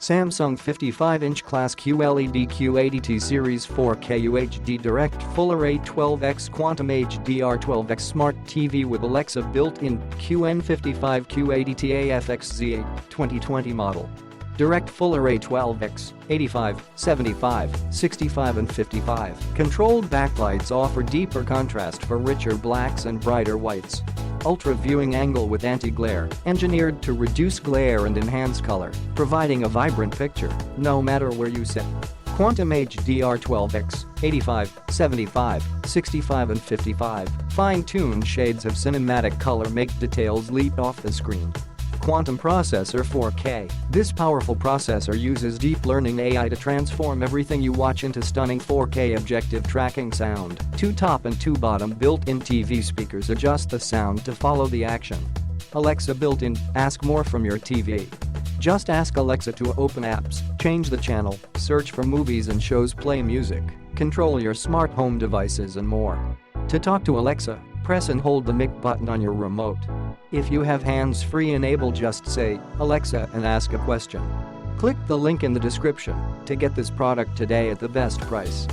Samsung 55-inch class QLED Q80T Series 4K UHD Direct Full Array 12X Quantum HDR 12X Smart TV with Alexa built-in QN55 Q80T AFXZ8 2020 model. Direct Full Array 12X, 85, 75, 65 and 55. Controlled backlights offer deeper contrast for richer blacks and brighter whites. Ultra viewing angle with anti-glare, engineered to reduce glare and enhance color, providing a vibrant picture, no matter where you sit. Quantum HDR 12X, 85, 75, 65 and 55. Fine-tuned shades of cinematic color make details leap off the screen. Quantum Processor 4K. This powerful processor uses deep learning AI to transform everything you watch into stunning 4K objective tracking sound. Two top and two bottom built-in TV speakers adjust the sound to follow the action. Alexa built-in, ask more from your TV. Just ask Alexa to open apps, change the channel, search for movies and shows, play music, control your smart home devices and more. To talk to Alexa, press and hold the mic button on your remote. If you have hands-free enabled, just say, Alexa, and ask a question. Click the link in the description to get this product today at the best price.